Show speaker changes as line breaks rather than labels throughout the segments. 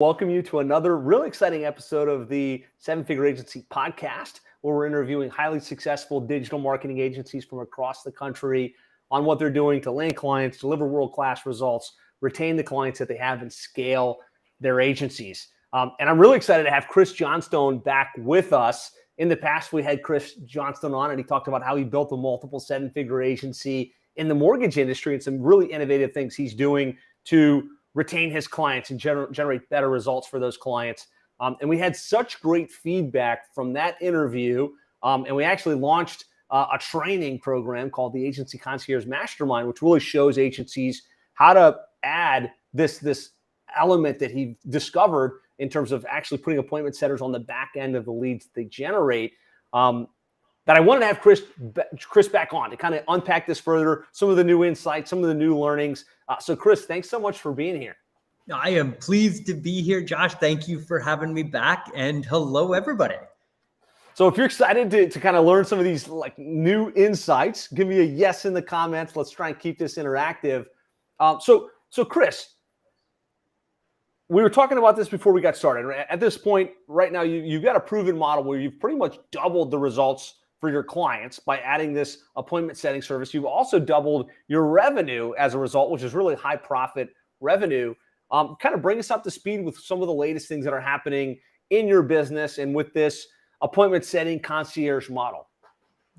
Welcome you to another really exciting episode of the Seven Figure Agency podcast, where we're interviewing highly successful digital marketing agencies from across the country on what they're doing to land clients, deliver world-class results, retain the clients that they have, and scale their agencies. And I'm really excited to have Chris Johnstone back with us. In the past, we had Chris Johnstone on, and he talked about how he built a multiple seven-figure agency in the mortgage industry and some really innovative things he's doing to retain his clients and generate better results for those clients. And we had such great feedback from that interview. And we actually launched a training program called the Agency Concierge Mastermind, which really shows agencies how to add this element that he discovered in terms of actually putting appointment setters on the back end of the leads they generate. That I wanted to have Chris back on to kind of unpack this further, some of the new insights, some of the new learnings. So Chris, thanks so much for being here.
I am pleased to be here, Josh. Thank you for having me back, and hello, everybody.
So if you're excited to kind of learn some of these like new insights, give me a yes in the comments. Let's try and keep this interactive. So Chris, we were talking about this before we got started. At this point, right now, you've got a proven model where you've pretty much doubled the results for your clients by adding this appointment setting service. You've also doubled your revenue as a result, which is really high profit revenue. Kind of bring us up to speed with some of the latest things that are happening in your business and with this appointment setting concierge model.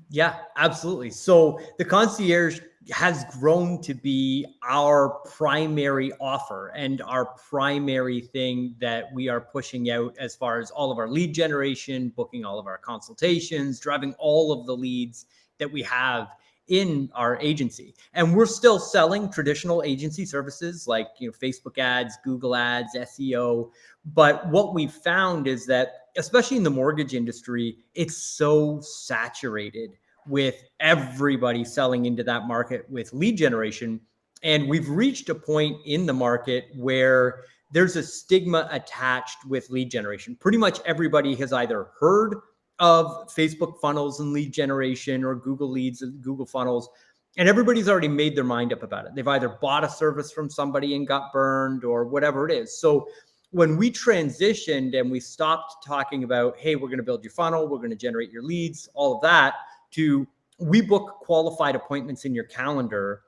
Yeah, absolutely. So the concierge has grown to be our primary offer and our primary thing that we are pushing out as far as all of our lead generation, booking all of our consultations, driving all of the leads that we have in our agency. And we're still selling traditional agency services like, Facebook ads, Google ads, SEO. But what we found is that, especially in the mortgage industry, it's so saturated with everybody selling into that market with lead generation. And we've reached a point in the market where there's a stigma attached with lead generation. Pretty much everybody has either heard of Facebook funnels and lead generation or Google leads and Google funnels, and everybody's already made their mind up about it. They've either bought a service from somebody and got burned or whatever it is. So when we transitioned and we stopped talking about, hey, we're going to build your funnel, we're going to generate your leads, all of that, to we book qualified appointments in your calendar,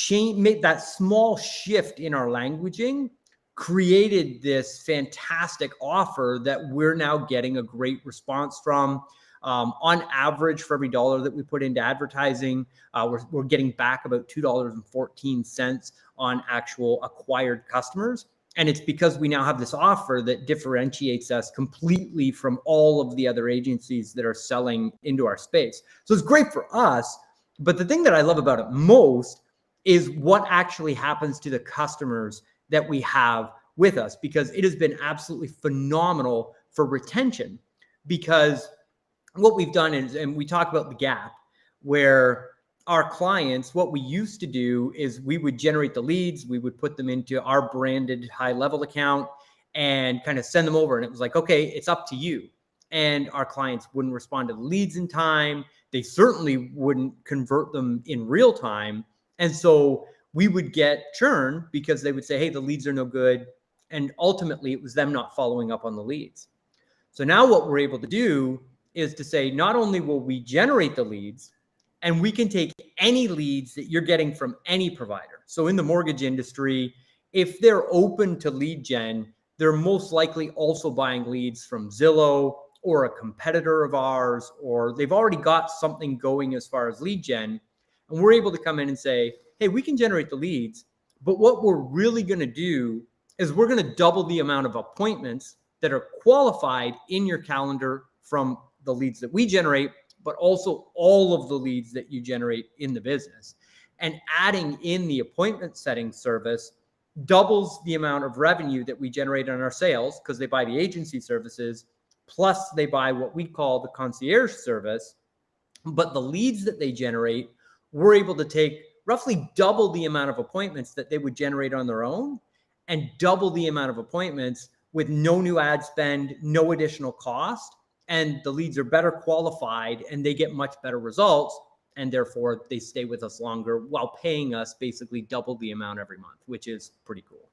made that small shift in our languaging, created this fantastic offer that we're now getting a great response from. On average, for every dollar that we put into advertising, we're getting back about $2.14 on actual acquired customers. And it's because we now have this offer that differentiates us completely from all of the other agencies that are selling into our space. So it's great for us. But the thing that I love about it most is what actually happens to the customers that we have with us, because it has been absolutely phenomenal for retention. Because what we've done is, and we talk about the gap, where our clients, what we used to do is we would generate the leads, we would put them into our branded high level account and kind of send them over. And it was like, okay, it's up to you. And our clients wouldn't respond to the leads in time. They certainly wouldn't convert them in real time. And so we would get churn because they would say, hey, the leads are no good. And ultimately it was them not following up on the leads. So now what we're able to do is to say, not only will we generate the leads, and we can take any leads that you're getting from any provider. So in the mortgage industry, if they're open to lead gen, they're most likely also buying leads from Zillow or a competitor of ours, or they've already got something going as far as lead gen. And we're able to come in and say, hey, we can generate the leads, but what we're really going to do is we're going to double the amount of appointments that are qualified in your calendar from the leads that we generate, but also all of the leads that you generate in the business. And adding in the appointment setting service doubles the amount of revenue that we generate on our sales, because they buy the agency services, plus they buy what we call the concierge service. But the leads that they generate, we're able to take roughly double the amount of appointments that they would generate on their own, and double the amount of appointments with no new ad spend, no additional cost. And the leads are better qualified and they get much better results. And therefore they stay with us longer while paying us basically double the amount every month, which is pretty cool.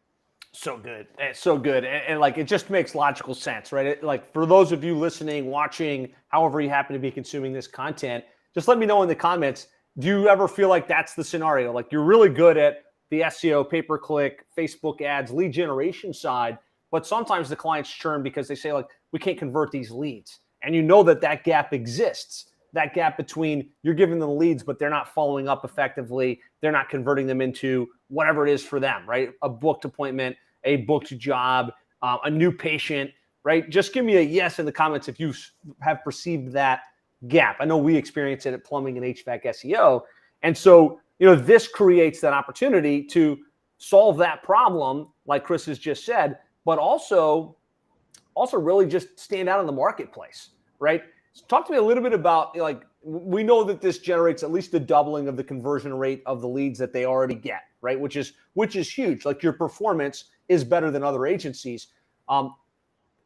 So good. It's so good. And like, it just makes logical sense, right? Like for those of you listening, watching, however you happen to be consuming this content, just let me know in the comments. Do you ever feel like that's the scenario? Like you're really good at the SEO, pay-per-click, Facebook ads, lead generation side, but sometimes the clients churn because they say like, we can't convert these leads. And you know that gap exists. That gap between you're giving them leads, but they're not following up effectively. They're not converting them into whatever it is for them, right? A booked appointment, a booked job, a new patient, right? Just give me a yes in the comments if you have perceived that gap. I know we experience it at plumbing and HVAC SEO. And so, this creates that opportunity to solve that problem, like Chris has just said, but also really just stand out in the marketplace, right? So talk to me a little bit about, like, we know that this generates at least a doubling of the conversion rate of the leads that they already get, right? Which is huge. Like your performance is better than other agencies. Talk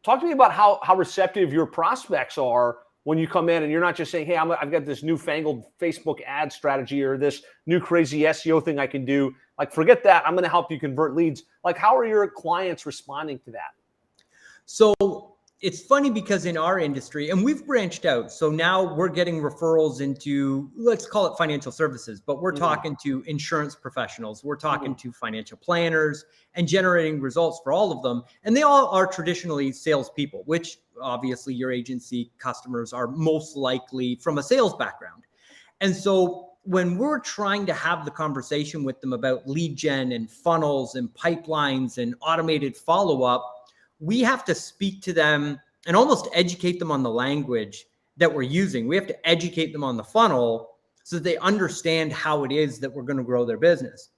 to me about how receptive your prospects are when you come in and you're not just saying, hey, I've got this newfangled Facebook ad strategy or this new crazy SEO thing I can do. Like, forget that. I'm going to help you convert leads. Like, how are your clients responding to that?
So it's funny because in our industry, and we've branched out. So now we're getting referrals into, let's call it financial services, but we're talking to insurance professionals. We're talking to financial planners and generating results for all of them. And they all are traditionally salespeople, which obviously your agency customers are most likely from a sales background. And so when we're trying to have the conversation with them about lead gen and funnels and pipelines and automated follow-up, we have to speak to them and almost educate them on the language that we're using. We have to educate them on the funnel so that they understand how it is that we're going to grow their business.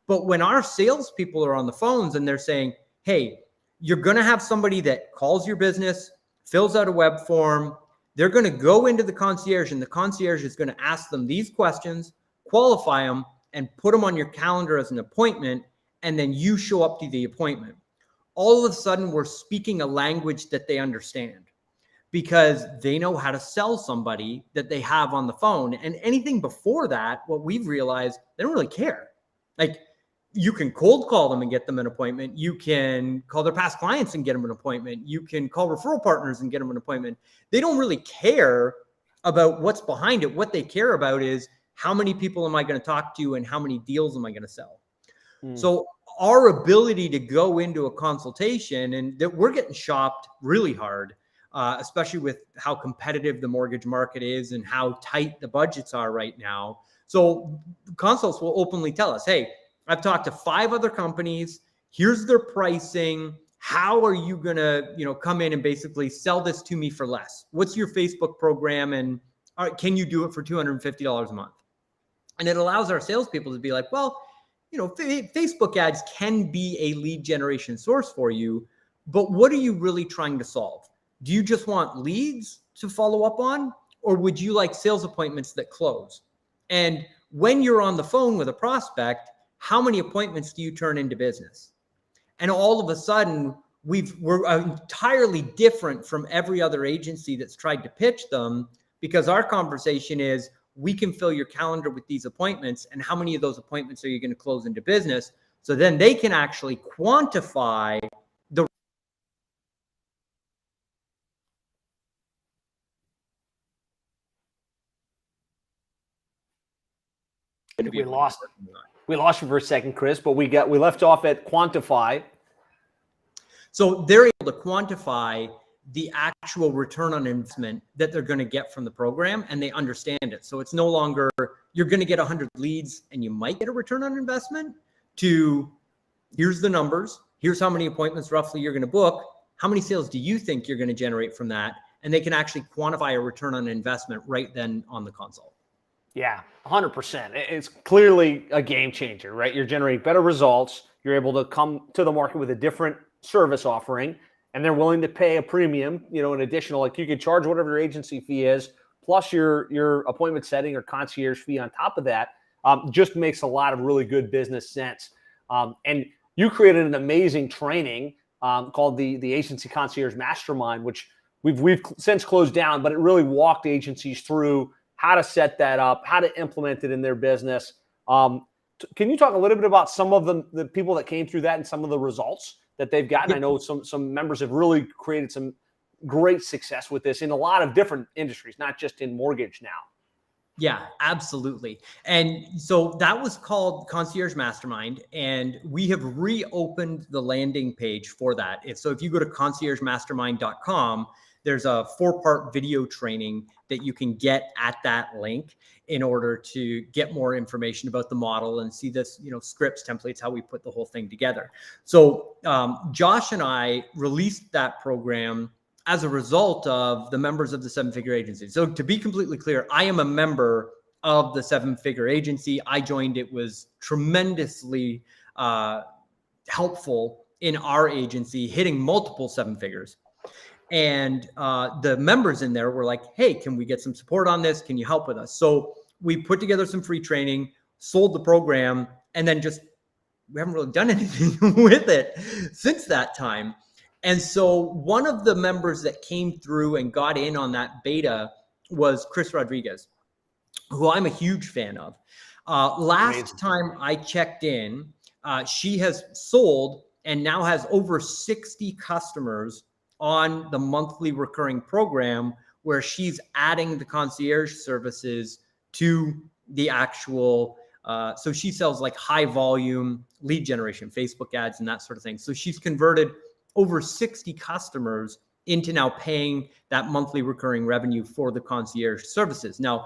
But when our salespeople are on the phones and they're saying, hey, you're going to have somebody that calls your business, fills out a web form, they're going to go into the concierge and the concierge is going to ask them these questions, qualify them, and put them on your calendar as an appointment, and then you show up to the appointment. All of a sudden, we're speaking a language that they understand because they know how to sell somebody that they have on the phone. And anything before that, what we've realized, they don't really care. Like, you can cold call them and get them an appointment. You can call their past clients and get them an appointment. You can call referral partners and get them an appointment. They don't really care about what's behind it. What they care about is how many people am I going to talk to and how many deals am I going to sell? So our ability to go into a consultation, and that we're getting shopped really hard, especially with how competitive the mortgage market is and how tight the budgets are right now. So consults will openly tell us, hey, I've talked to 5 other companies. Here's their pricing. How are you going to, come in and basically sell this to me for less? What's your Facebook program? And can you do it for $250 a month? And it allows our salespeople to be like, well, Facebook ads can be a lead generation source for you, but what are you really trying to solve? Do you just want leads to follow up on, or would you like sales appointments that close? And when you're on the phone with a prospect, how many appointments do you turn into business? And all of a sudden, we're entirely different from every other agency that's tried to pitch them, because our conversation is, we can fill your calendar with these appointments, and how many of those appointments are you going to close into business? So then they can actually quantify the.
We lost you for a second, Chris, but we left off at quantify.
So they're able to quantify the actual return on investment that they're going to get from the program, and they understand it. So it's no longer you're going to get 100 leads and you might get a return on investment, to here's the numbers, here's how many appointments roughly you're going to book, how many sales do you think you're going to generate from that? And they can actually quantify a return on investment right then on the console.
Yeah, 100%. It's clearly a game changer, right? You're generating better results. You're able to come to the market with a different service offering, and they're willing to pay a premium, an additional, like you could charge whatever your agency fee is, plus your appointment setting or concierge fee on top of that. Just makes a lot of really good business sense. And you created an amazing training called the Agency Concierge Mastermind, which we've since closed down, but it really walked agencies through how to set that up, how to implement it in their business. Can you talk a little bit about some of the people that came through that and some of the results that they've gotten. I know some members have really created some great success with this in a lot of different industries, not just in mortgage now.
Yeah, absolutely. And so that was called Concierge Mastermind, and we have reopened the landing page for that. So if you go to conciergemastermind.com, there's a 4-part video training that you can get at that link in order to get more information about the model and see this, scripts, templates, how we put the whole thing together. So Josh and I released that program as a result of the members of the 7-figure agency. So to be completely clear, I am a member of the 7-figure agency. I joined. It was tremendously helpful in our agency, hitting multiple 7 figures. And the members in there were like, hey, can we get some support on this? Can you help with us? So we put together some free training, sold the program, and then we haven't really done anything with it since that time. And so one of the members that came through and got in on that beta was Chris Rodriguez, who I'm a huge fan of. Last time I checked in, she has sold and now has over 60 customers on the monthly recurring program, where she's adding the concierge services to the actual, so she sells like high volume lead generation, Facebook ads and that sort of thing. So she's converted over 60 customers into now paying that monthly recurring revenue for the concierge services. Now,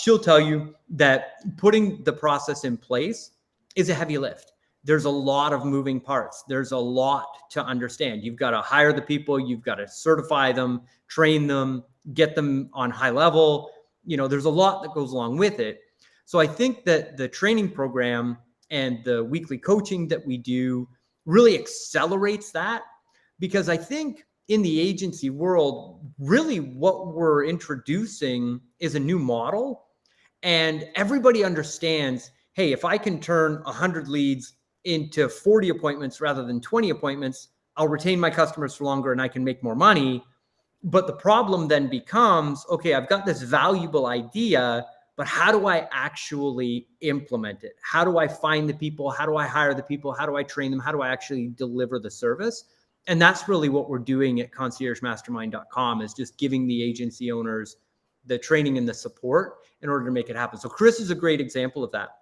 she'll tell you that putting the process in place is a heavy lift. There's a lot of moving parts. There's a lot to understand. You've got to hire the people. You've got to certify them, train them, get them on high level. There's a lot that goes along with it. So I think that the training program and the weekly coaching that we do really accelerates that, because I think in the agency world, really what we're introducing is a new model, and everybody understands, hey, if I can turn 100 leads into 40 appointments rather than 20 appointments, I'll retain my customers for longer and I can make more money. But the problem then becomes, okay, I've got this valuable idea, but how do I actually implement it? How do I find the people? How do I hire the people? How do I train them? How do I actually deliver the service? And that's really what we're doing at conciergemastermind.com, is just giving the agency owners the training and the support in order to make it happen. So Chris is a great example of that.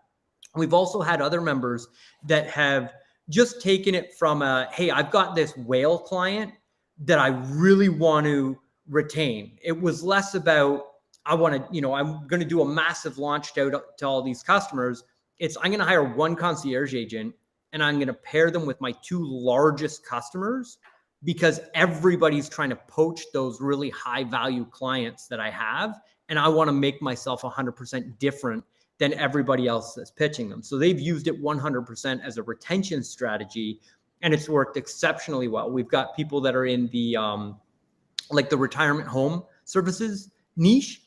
We've also had other members that have just taken it from hey, I've got this whale client that I really want to retain. It was less about, I'm going to do a massive launch out to all these customers. It's, I'm going to hire one concierge agent and I'm going to pair them with my 2 largest customers, because everybody's trying to poach those really high value clients that I have. And I want to make myself 100% different than everybody else that's pitching them. So they've used it 100% as a retention strategy, and it's worked exceptionally well. We've got people that are in the like the retirement home services niche,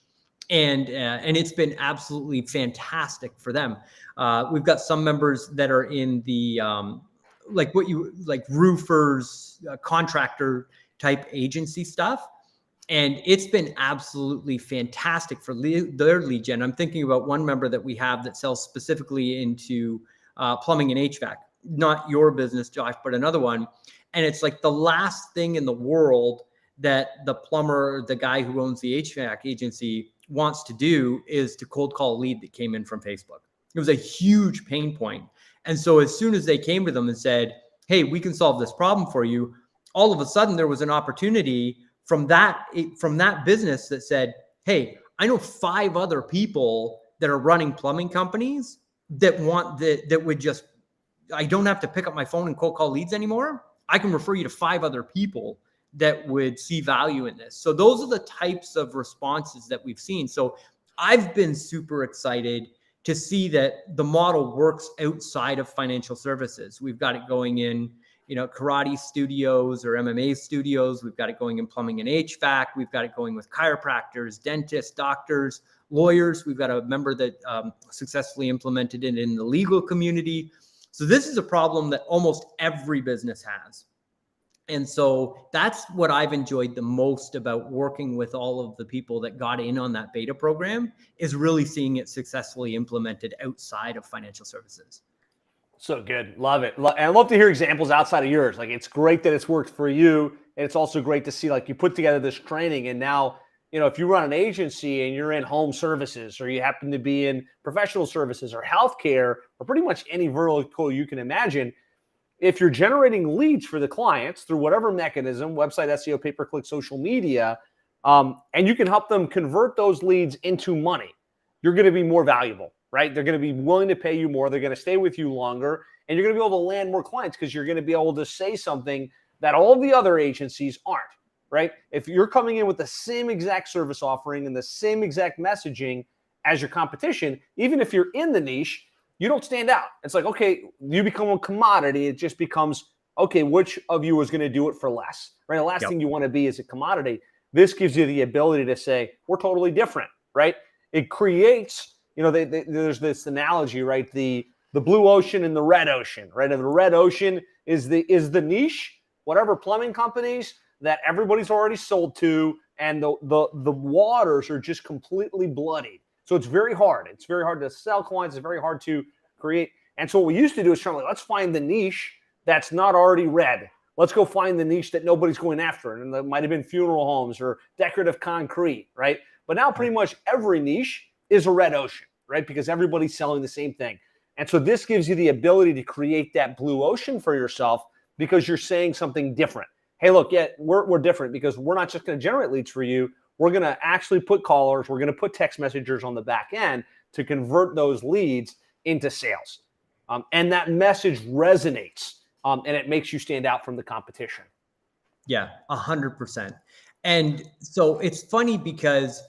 and it's been absolutely fantastic for them. We've got some members that are in the like roofers, contractor type agency stuff. And it's been absolutely fantastic for their lead gen. I'm thinking about one member that we have that sells specifically into plumbing and HVAC, not your business, Josh, but another one. And it's like the last thing in the world that the plumber, the guy who owns the HVAC agency, wants to do is to cold call a lead that came in from Facebook. It was a huge pain point. And so as soon as they came to them and said, hey, we can solve this problem for you, all of a sudden there was an opportunity from that business that said, hey, I know 5 other people that are running plumbing companies that would just, I don't have to pick up my phone and cold call leads anymore. I can refer you to 5 other people that would see value in this. So those are the types of responses that we've seen. So I've been super excited to see that the model works outside of financial services. We've got it going in, karate studios or MMA studios. We've got it going in plumbing and HVAC. We've got it going with chiropractors, dentists, doctors, lawyers. We've got a member that successfully implemented it in the legal community. So this is a problem that almost every business has. And so that's what I've enjoyed the most about working with all of the people that got in on that beta program, is really seeing it successfully implemented outside of financial services.
So good. Love it. And I love to hear examples outside of yours. Like, it's great that it's worked for you. And it's also great to see, like, you put together this training and now, if you run an agency and you're in home services or you happen to be in professional services or healthcare or pretty much any vertical you can imagine, if you're generating leads for the clients through whatever mechanism, website, SEO, pay-per-click, social media, and you can help them convert those leads into money, you're going to be more valuable, right? They're going to be willing to pay you more. They're going to stay with you longer, and you're going to be able to land more clients because you're going to be able to say something that all of the other agencies aren't, right? If you're coming in with the same exact service offering and the same exact messaging as your competition, even if you're in the niche, you don't stand out. It's like, okay, you become a commodity. It just becomes, okay, which of you is going to do it for less, right? The last thing you want to be is a commodity. This gives you the ability to say, we're totally different, right? It creates, there's this analogy, right? The blue ocean and the red ocean, right? And the red ocean is the niche, whatever plumbing companies that everybody's already sold to, and the waters are just completely bloodied. So it's very hard. It's very hard to sell clients. It's very hard to create. And so what we used to do is try, let's find the niche that's not already red. Let's go find the niche that nobody's going after. And that might have been funeral homes or decorative concrete, right? But now pretty much every niche is a red ocean, right? Because everybody's selling the same thing. And so this gives you the ability to create that blue ocean for yourself because you're saying something different. Hey, look, we're different because we're not just going to generate leads for you. We're going to actually put callers. We're going to put text messengers on the back end to convert those leads into sales. And that message resonates, and it makes you stand out from the competition.
Yeah, 100%. And so it's funny because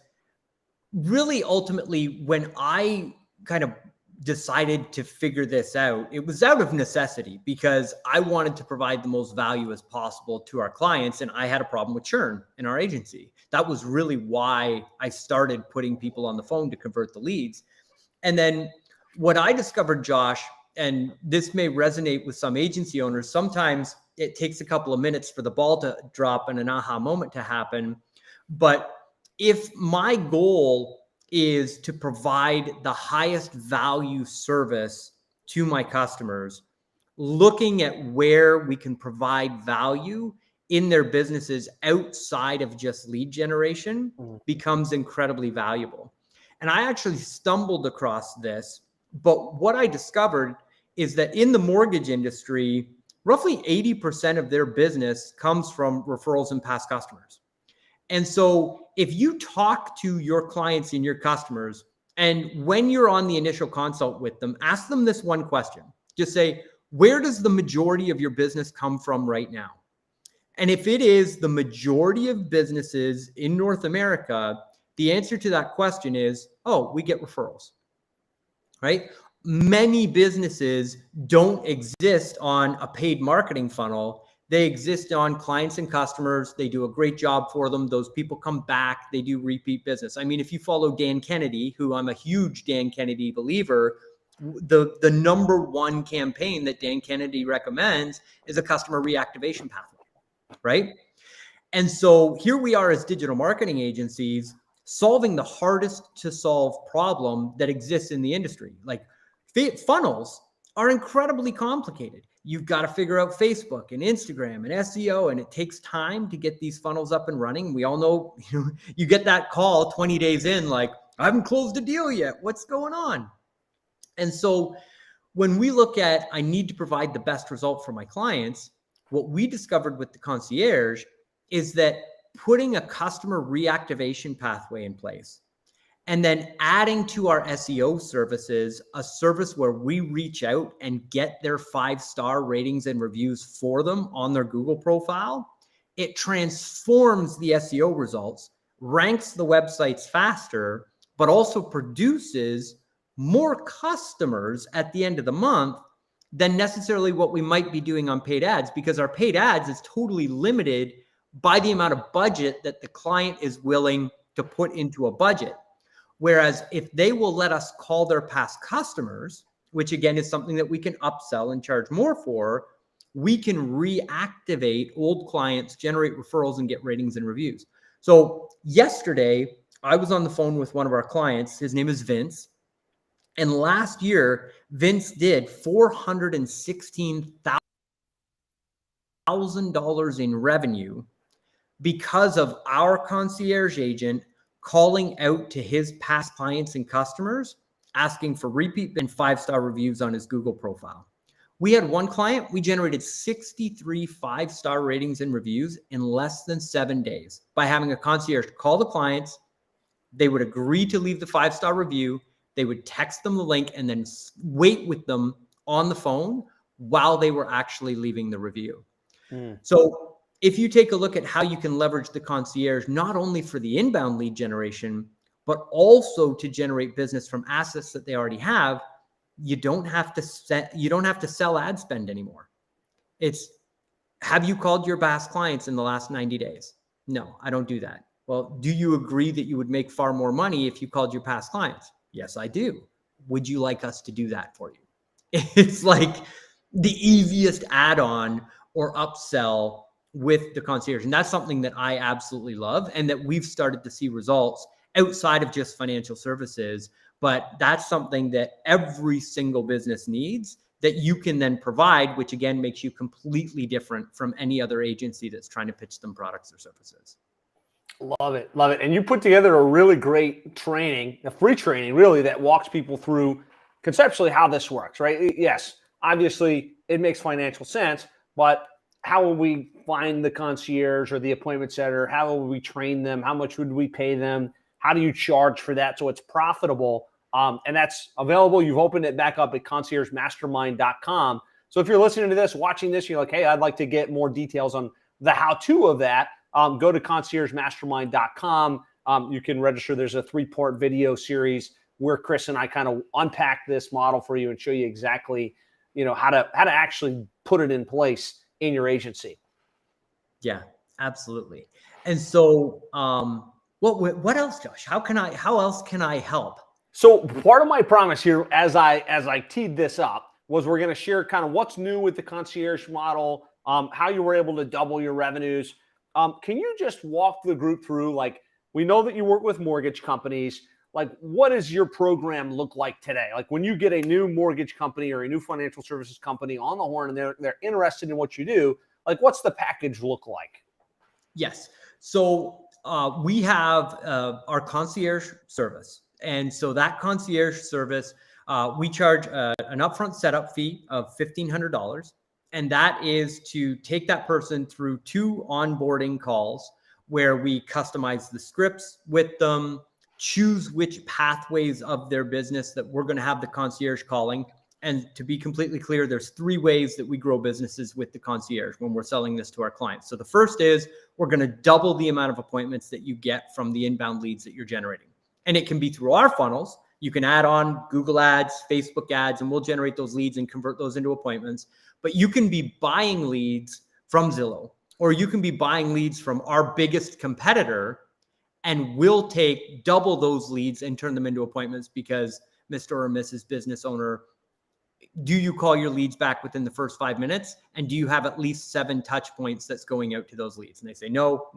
really ultimately when I kind of decided to figure this out, it was out of necessity because I wanted to provide the most value as possible to our clients. And I had a problem with churn in our agency. That was really why I started putting people on the phone to convert the leads. And then what I discovered, Josh, and this may resonate with some agency owners, sometimes it takes a couple of minutes for the ball to drop and an aha moment to happen. But if my goal is to provide the highest value service to my customers, looking at where we can provide value in their businesses outside of just lead generation becomes incredibly valuable. And I actually stumbled across this, but what I discovered is that in the mortgage industry, roughly 80% of their business comes from referrals and past customers. And so if you talk to your clients and your customers, and when you're on the initial consult with them, ask them this one question. Just say, where does the majority of your business come from right now? And if it is the majority of businesses in North America, the answer to that question is, oh, we get referrals, right? Many businesses don't exist on a paid marketing funnel. They exist on clients and customers. They do a great job for them. Those people come back. They do repeat business. I mean, if you follow Dan Kennedy, who I'm a huge Dan Kennedy believer, the number one campaign that Dan Kennedy recommends is a customer reactivation pathway, right? And so here we are as digital marketing agencies solving the hardest to solve problem that exists in the industry. Like funnels are incredibly complicated. You've got to figure out Facebook and Instagram and SEO, and it takes time to get these funnels up and running. We all know, you get that call 20 days in, like, I haven't closed a deal yet. What's going on? And so when we look at, I need to provide the best result for my clients, what we discovered with the concierge is that putting a customer reactivation pathway in place and then adding to our SEO services, a service where we reach out and get their 5-star ratings and reviews for them on their Google profile, it transforms the SEO results, ranks the websites faster, but also produces more customers at the end of the month than necessarily what we might be doing on paid ads, because our paid ads is totally limited by the amount of budget that the client is willing to put into a budget. Whereas if they will let us call their past customers, which again is something that we can upsell and charge more for, we can reactivate old clients, generate referrals, and get ratings and reviews. So yesterday, I was on the phone with one of our clients. His name is Vince. And last year, Vince did $416,000 in revenue because of our concierge agent calling out to his past clients and customers, asking for repeat and 5-star reviews on his Google profile. We had one client, we generated 63 5-star ratings and reviews in less than 7 days by having a concierge call the clients. They would agree to leave the 5-star review. They would text them the link and then wait with them on the phone while they were actually leaving the review. So if you take a look at how you can leverage the concierge, not only for the inbound lead generation, but also to generate business from assets that they already have, you don't have to sell ad spend anymore. It's, have you called your past clients in the last 90 days? No, I don't do that. Well, do you agree that you would make far more money if you called your past clients? Yes, I do. Would you like us to do that for you? It's like the easiest add-on or upsell with the concierge. And that's something that I absolutely love and that we've started to see results outside of just financial services. But that's something that every single business needs that you can then provide, which again makes you completely different from any other agency that's trying to pitch them products or services.
Love it. Love it. And you put together a really great training, a free training really, that walks people through conceptually how this works, right? Yes, obviously it makes financial sense, but how will we find the concierge or the appointment setter? How will we train them? How much would we pay them? How do you charge for that so it's profitable? And that's available. You've opened it back up at conciergemastermind.com. So if you're listening to this, watching this, you're like, hey, I'd like to get more details on the how-to of that. Go to conciergemastermind.com. You can register. There's a 3-part video series where Chris and I kind of unpack this model for you and show you exactly, how to actually put it in place in your agency.
Yeah, absolutely. And so, what else, Josh? How else can I help?
So part of my promise here, as I teed this up, was we're going to share kind of what's new with the concierge model, how you were able to double your revenues. Can you just walk the group through, like, we know that you work with mortgage companies. Like, what does your program look like today? Like, when you get a new mortgage company or a new financial services company on the horn and they're interested in what you do, like, what's the package look like?
Yes. So we have our concierge service. And so that concierge service, we charge an upfront setup fee of $1,500. And that is to take that person through 2 onboarding calls where we customize the scripts with them, choose which pathways of their business that we're going to have the concierge calling. And to be completely clear, there's 3 ways that we grow businesses with the concierge when we're selling this to our clients. So the first is we're going to double the amount of appointments that you get from the inbound leads that you're generating. And it can be through our funnels. You can add on Google ads, Facebook ads, and we'll generate those leads and convert those into appointments. But you can be buying leads from Zillow, or you can be buying leads from our biggest competitor, and we'll take double those leads and turn them into appointments because Mr. or Mrs. business owner, do you call your leads back within the first 5 minutes? And do you have at least 7 touch points that's going out to those leads? And they say, no.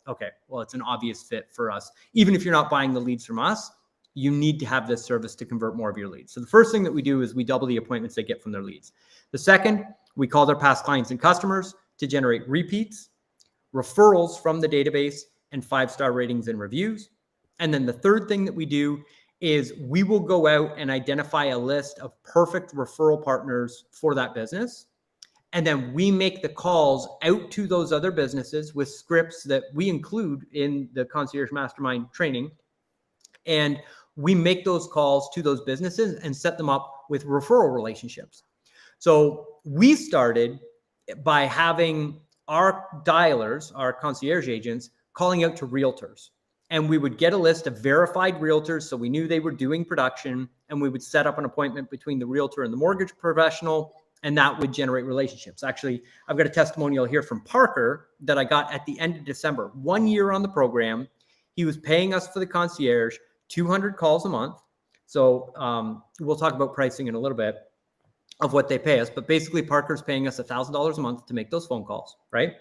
Okay, well, it's an obvious fit for us. Even if you're not buying the leads from us, you need to have this service to convert more of your leads. So the first thing that we do is we double the appointments they get from their leads. The second, we call their past clients and customers to generate repeats, referrals from the database, and 5-star ratings and reviews. And then the third thing that we do is we will go out and identify a list of perfect referral partners for that business. And then we make the calls out to those other businesses with scripts that we include in the Concierge Mastermind training. And we make those calls to those businesses and set them up with referral relationships. So we started by having our dialers, our concierge agents, calling out to realtors. And we would get a list of verified realtors, so we knew they were doing production, and we would set up an appointment between the realtor and the mortgage professional, and that would generate relationships. Actually, I've got a testimonial here from Parker that I got at the end of December. 1 year on the program, he was paying us for the concierge 200 calls a month. So we'll talk about pricing in a little bit of what they pay us, but basically Parker's paying us $1,000 a month to make those phone calls, right?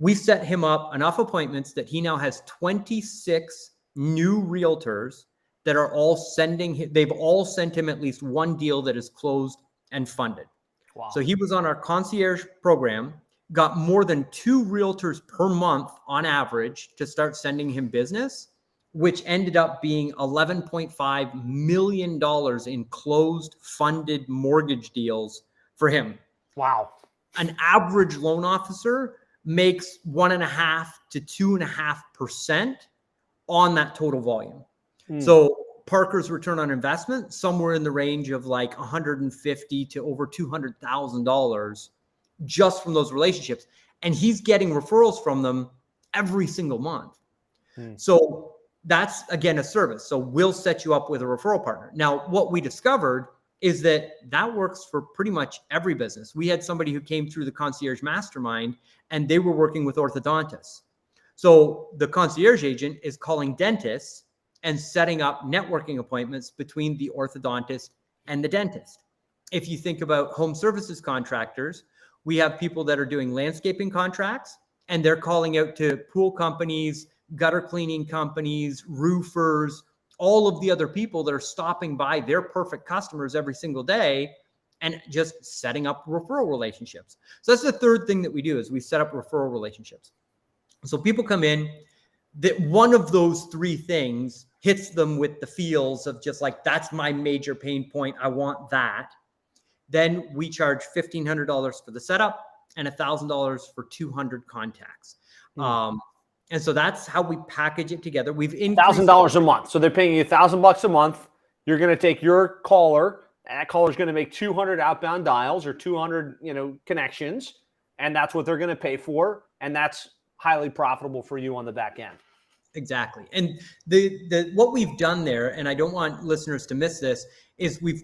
We set him up enough appointments that he now has 26 new realtors that are all they've all sent him at least one deal that is closed and funded.
Wow.
So he was on our concierge program, got more than 2 realtors per month on average to start sending him business, which ended up being $11.5 million in closed funded mortgage deals for him.
Wow.
An average loan officer makes 1.5 to 2.5% on that total volume. So Parker's return on investment, somewhere in the range of like $150 to over $200,000 just from those relationships. And he's getting referrals from them every single month. So that's, again, a service. So we'll set you up with a referral partner. Now, what we discovered is that works for pretty much every business. We had somebody who came through the concierge mastermind and they were working with orthodontists. So the concierge agent is calling dentists and setting up networking appointments between the orthodontist and the dentist. If you think about home services contractors, we have people that are doing landscaping contracts and they're calling out to pool companies, gutter cleaning companies, roofers, all of the other people that are stopping by their perfect customers every single day and just setting up referral relationships. So that's the third thing that we do, is we set up referral relationships. So people come in, that one of those 3 things hits them with the feels of just like, that's my major pain point, I want that. Then we charge $1,500 for the setup and $1,000 for 200 contacts. And so that's how we package it together. We've increased
$1,000 a month. So they're paying you $1,000 a month. You're going to take your caller, and that caller is going to make 200 outbound dials or 200, connections, and that's what they're going to pay for, and that's highly profitable for you on the back end.
Exactly. And the what we've done there, and I don't want listeners to miss this, is we've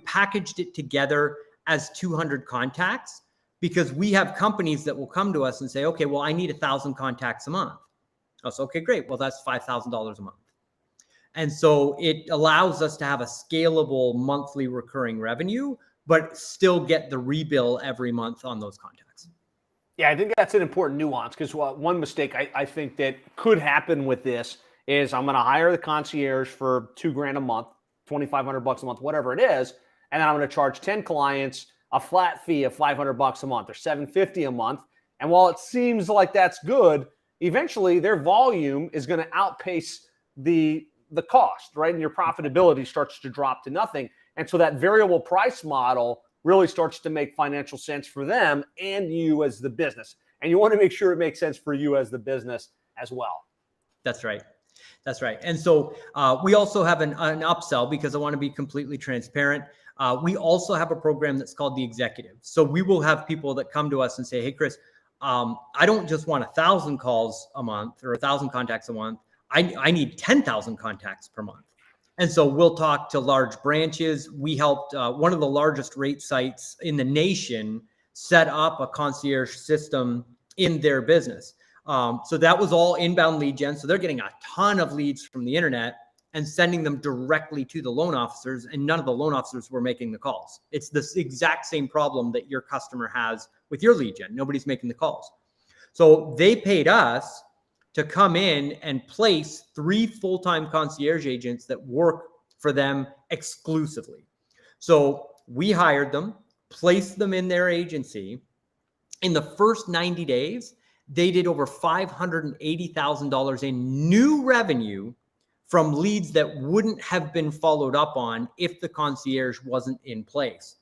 packaged it together as 200 contacts, because we have companies that will come to us and say, okay, well, I need 1,000 contacts a month. Oh, so, okay, great. Well, that's $5,000 a month. And so it allows us to have a scalable monthly recurring revenue, but still get the rebill every month on those contacts.
Yeah, I think that's an important nuance, because one mistake I think that could happen with this is I'm going to hire the concierge for $2,000 a month, $2,500 a month, whatever it is, and then I'm going to charge 10 clients a flat fee of $500 a month or $750 a month. And while it seems like that's good, eventually their volume is going to outpace the cost, right? And your profitability starts to drop to nothing. And so that variable price model really starts to make financial sense for them and you as the business. And you want to make sure it makes sense for you as the business as well.
That's right. That's right. And so we also have an upsell, because I want to be completely transparent. We also have a program that's called the Executive. So we will have people that come to us and say, hey, Chris, I don't just want 1,000 calls a month or 1,000 contacts a month. I need 10,000 contacts per month. And so we'll talk to large branches. We helped one of the largest rate sites in the nation set up a concierge system in their business. So that was all inbound lead gen. So they're getting a ton of leads from the internet and sending them directly to the loan officers, and none of the loan officers were making the calls. It's the exact same problem that your customer has with your lead gen. Nobody's making the calls. So they paid us to come in and place 3 full-time concierge agents that work for them exclusively. So we hired them, placed them in their agency. In the first 90 days, they did over $580,000 in new revenue from leads that wouldn't have been followed up on if the concierge wasn't in place.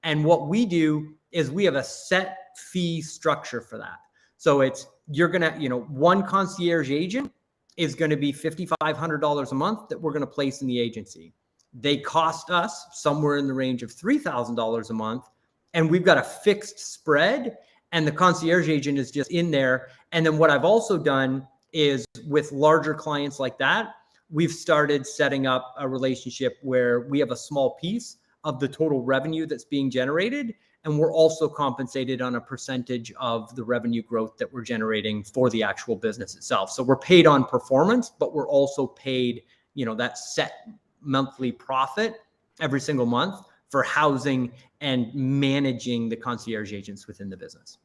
And what we do is we have a set fee structure for that. So it's, you're going to, one concierge agent is going to be $5,500 a month that we're going to place in the agency. They cost us somewhere in the range of $3,000 a month. And we've got a fixed spread, and the concierge agent is just in there. And then what I've also done is, with larger clients like that, we've started setting up a relationship where we have a small piece of the total revenue that's being generated, and we're also compensated on a percentage of the revenue growth that we're generating for the actual business itself. So we're paid on performance, but we're also paid, that set monthly profit every single month for housing and managing the concierge agents within the business.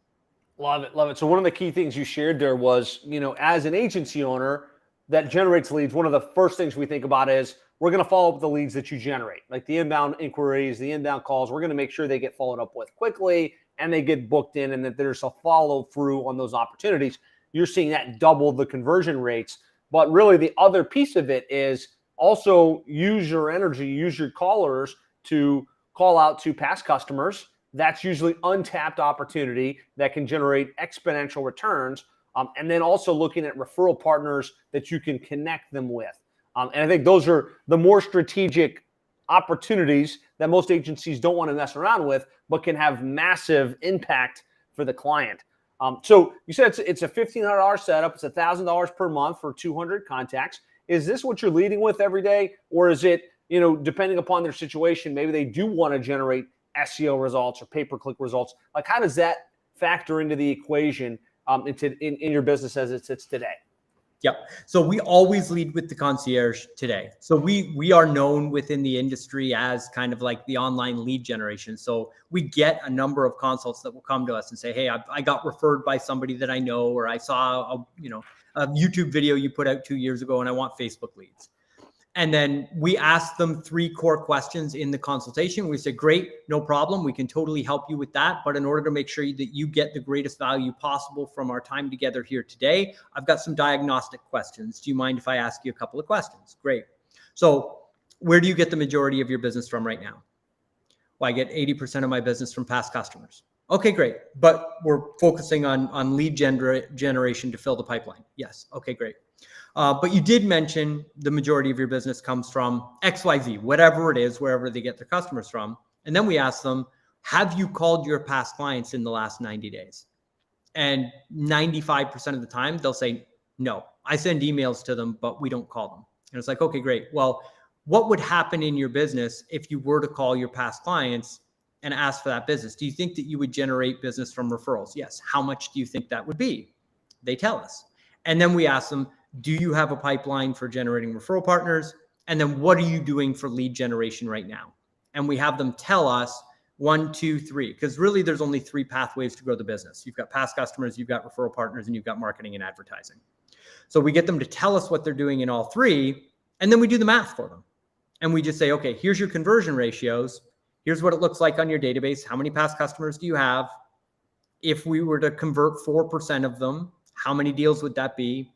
Love it. Love it. So one of the key things you shared there was, as an agency owner that generates leads, one of the first things we think about is, we're going to follow up with the leads that you generate, like the inbound inquiries, the inbound calls. We're going to make sure they get followed up with quickly and they get booked in, and that there's a follow through on those opportunities. You're seeing that double the conversion rates. But really the other piece of it is also use your energy, use your callers to call out to past customers. That's usually untapped opportunity that can generate exponential returns. And then also looking at referral partners that you can connect them with. And I think those are the more strategic opportunities that most agencies don't want to mess around with, but can have massive impact for the client. So you said it's a $1,500 setup. It's $1,000 per month for 200 contacts. Is this what you're leading with every day? Or is it, depending upon their situation, maybe they do want to generate SEO results or pay-per-click results? Like, how does that factor into the equation in your business as it sits today?
Yep. So we always lead with the concierge today. So we are known within the industry as kind of like the online lead generation. So we get a number of consults that will come to us and say, hey, I got referred by somebody that I know, or I saw a YouTube video you put out 2 years ago and I want Facebook leads. And then we ask them 3 core questions in the consultation. We say, great, no problem. We can totally help you with that. But in order to make sure that you get the greatest value possible from our time together here today, I've got some diagnostic questions. Do you mind if I ask you a couple of questions? Great. So where do you get the majority of your business from right now? Well, I get 80% of my business from past customers. Okay, great. But we're focusing on lead generation to fill the pipeline. Yes. Okay, great. But you did mention the majority of your business comes from XYZ, whatever it is, wherever they get their customers from. And then we ask them, have you called your past clients in the last 90 days? And 95% of the time, they'll say, no, I send emails to them, but we don't call them. And it's like, okay, great. Well, what would happen in your business if you were to call your past clients and ask for that business? Do you think that you would generate business from referrals? Yes. How much do you think that would be? They tell us. And then we ask them, do you have a pipeline for generating referral partners? And then what are you doing for lead generation right now? And we have them tell us 1, 2, 3, because really there's only 3 pathways to grow the business. You've got past customers, you've got referral partners, and you've got marketing and advertising. So we get them to tell us what they're doing in all 3, and then we do the math for them. And we just say, okay, here's your conversion ratios. Here's what it looks like on your database. How many past customers do you have? If we were to convert 4% of them, how many deals would that be?